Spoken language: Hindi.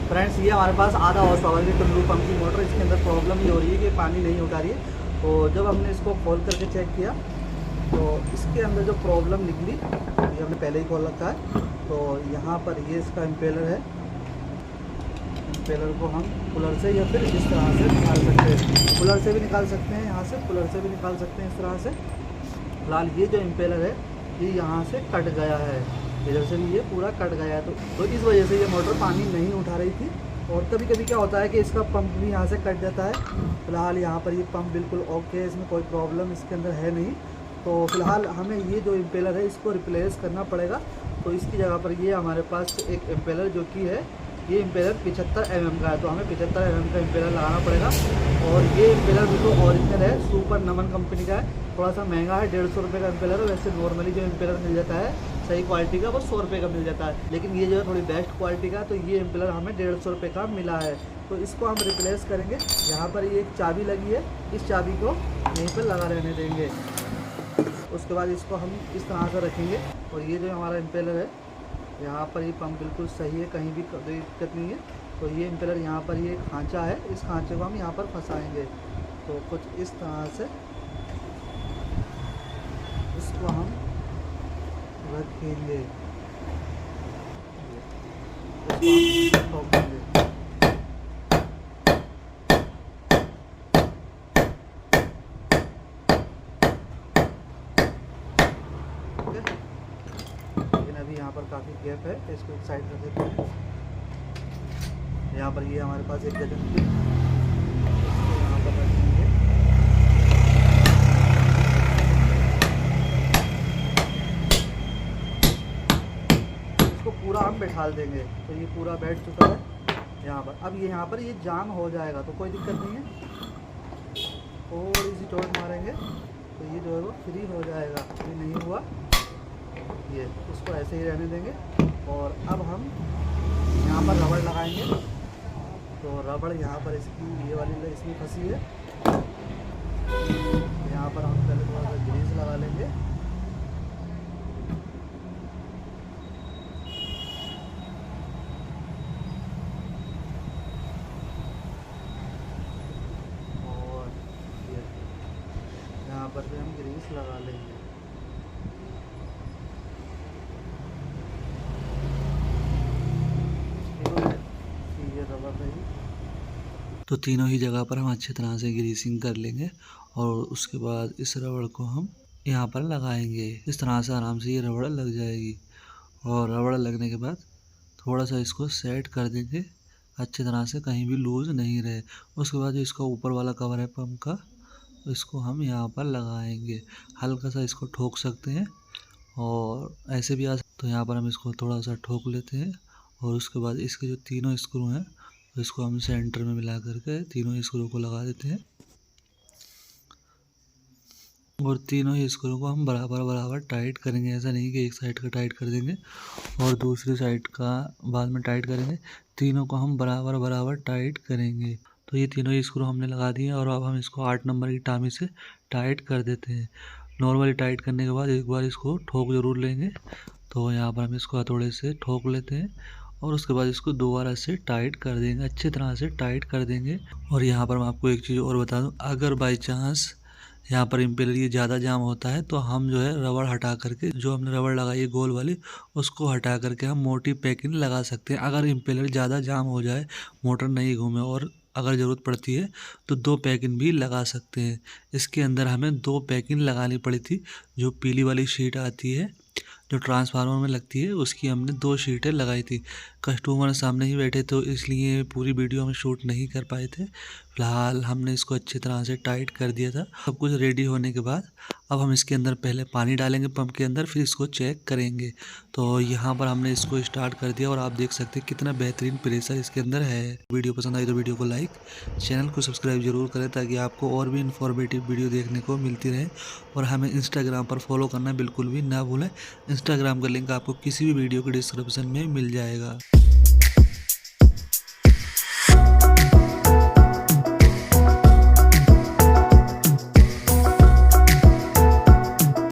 फ्रेंड्स ये हमारे पास आधा हॉर्स पावर की टुल्लू पंप की मोटर, इसके अंदर प्रॉब्लम ये हो रही है कि पानी नहीं उठा रही है। तो जब हमने इसको खोल करके चेक किया तो इसके अंदर जो प्रॉब्लम निकली, ये हमने पहले ही खोल रखा है। तो यहाँ पर ये इसका इम्पेलर है, इम्पेलर को हम कूलर से या फिर इस तरह से निकाल सकते हैं। कूलर से भी निकाल सकते हैं, यहाँ से कूलर से भी निकाल सकते हैं इस तरह से। फिलहाल ये जो इम्पेलर है ये यहाँ से कट गया है, इधर से भी ये पूरा कट गया है। तो इस वजह से ये मोटर पानी नहीं उठा रही थी। और कभी कभी क्या होता है कि इसका पंप भी यहाँ से कट जाता है। फिलहाल यहाँ पर ये पंप बिल्कुल ओके है, इसमें कोई प्रॉब्लम इसके अंदर है नहीं। तो फिलहाल हमें ये जो इम्पेलर है इसको रिप्लेस करना पड़ेगा। तो इसकी जगह पर ये हमारे पास एक इम्पेलर जो कि है, ये इम्पेलर 75 mm का है। तो हमें 75 mm का इम्पेलर लगाना पड़ेगा। और ये इम्पेलर बिल्कुल ओरिजिनल है, सुपर नमन कंपनी का है। थोड़ा सा महंगा है, 150 रुपये का इम्पेलर है। वैसे नॉर्मली जो इम्पेलर मिल जाता है सही क्वालिटी का वो 100 रुपये का मिल जाता है, लेकिन ये जो है थोड़ी बेस्ट क्वालिटी का। तो ये इम्पेलर हमें 150 रुपये का मिला है। तो इसको हम रिप्लेस करेंगे। यहाँ पर ये एक चाबी लगी है, इस चाबी को यहीं पर लगा रहने देंगे। उसके बाद इसको हम इस तरह से रखेंगे। और ये जो हमारा इम्पेलर है, यहाँ पर ये पंप बिल्कुल सही है, कहीं भी कोई दिक्कत नहीं है। तो ये इम्पेलर यहाँ पर ये खांचा है, इस खांचे को हम यहाँ पर फंसाएंगे। तो कुछ इस तरह से इसको हम रखेंगे, इसको हम ठोक देंगे। लेकिन अभी यहाँ पर काफ़ी गैप है, इसको एक साइड कर देते हैं। यहाँ पर ये हमारे पास एक गजन की, इसको यहाँ पर रखेंगे। इसको पूरा हम बैठा देंगे। तो ये पूरा बैठ चुका है यहाँ पर। अब ये यहाँ पर ये जाम हो जाएगा तो कोई दिक्कत नहीं है, थोड़ी सी टोट मारेंगे तो ये जो है वो फ्री हो जाएगा। ये नहीं हुआ, ये इसको ऐसे ही रहने देंगे। और अब हम यहाँ पर रबड़ लगाएंगे। तो रबड़ यहाँ पर इसकी ये वाली इसमें फंसी है, यहाँ पर हम पहले थोड़ा सा ग्रीस लगा लेंगे। और ये यहाँ पर भी हम ग्रीस लगा लेंगे। तो तीनों ही जगह पर हम अच्छी तरह से ग्रीसिंग कर लेंगे। और उसके बाद इस रबड़ को हम यहाँ पर लगाएंगे। इस तरह से आराम से ये रबड़ लग जाएगी। और रबड़ लगने के बाद थोड़ा सा इसको सेट कर देंगे अच्छी तरह से, कहीं भी लूज़ नहीं रहे। उसके बाद जो इसका ऊपर वाला कवर है पंप का, इसको हम यहाँ पर लगाएंगे। हल्का सा इसको ठोक सकते हैं और ऐसे भी आ सकते। तो यहाँ पर हम इसको थोड़ा सा ठोक लेते हैं। और उसके बाद इसके जो तीनों स्क्रू हैं तो इसको हम सेंटर में मिला करके तीनों स्क्रू को लगा देते हैं। और तीनों ही स्क्रू को हम बराबर बराबर टाइट करेंगे। ऐसा नहीं कि एक साइड का टाइट कर देंगे और दूसरी साइड का बाद में टाइट करेंगे। तीनों को हम बराबर बराबर टाइट करेंगे। तो ये तीनों ही स्क्रू हमने लगा दिए और अब हम इसको 8 नंबर की टामी से टाइट कर देते हैं। नॉर्मली टाइट करने के बाद एक बार इसको ठोक ज़रूर लेंगे। तो यहाँ पर हम इसको हथौड़े से ठोक लेते हैं और उसके बाद इसको दोबारा से टाइट कर देंगे, अच्छी तरह से टाइट कर देंगे। और यहाँ पर मैं आपको एक चीज़ और बता दूँ, अगर बाई चांस यहाँ पर इम्पेलर ये ज़्यादा जाम होता है तो हम जो है रबड़ हटा करके, जो हमने रबड़ लगाई है गोल वाली, उसको हटा करके हम मोटी पैकिंग लगा सकते हैं। अगर इम्पेलर ज़्यादा जाम हो जाए, मोटर नहीं घूमे और अगर ज़रूरत पड़ती है तो 2 पैकिंग भी लगा सकते हैं। इसके अंदर हमें 2 पैकिंग लगानी पड़ी थी। जो पीली वाली शीट आती है जो ट्रांसफार्मर में लगती है, उसकी हमने 2 शीटें लगाई थी। कस्टमर सामने ही बैठे तो इसलिए पूरी वीडियो हम शूट नहीं कर पाए थे। फिलहाल हमने इसको अच्छी तरह से टाइट कर दिया था। सब कुछ रेडी होने के बाद अब हम इसके अंदर पहले पानी डालेंगे पंप के अंदर, फिर इसको चेक करेंगे। तो यहाँ पर हमने इसको स्टार्ट कर दिया और आप देख सकते हैं कितना बेहतरीन प्रेशर इसके अंदर है। वीडियो पसंद आई तो वीडियो को लाइक, चैनल को सब्सक्राइब जरूर करें ताकि आपको और भी इन्फॉर्मेटिव वीडियो देखने को मिलती रहे। और हमें इंस्टाग्राम पर फॉलो करना बिल्कुल भी ना भूलें। इंस्टाग्राम का लिंक आपको किसी भी वीडियो के डिस्क्रिप्शन में मिल जाएगा।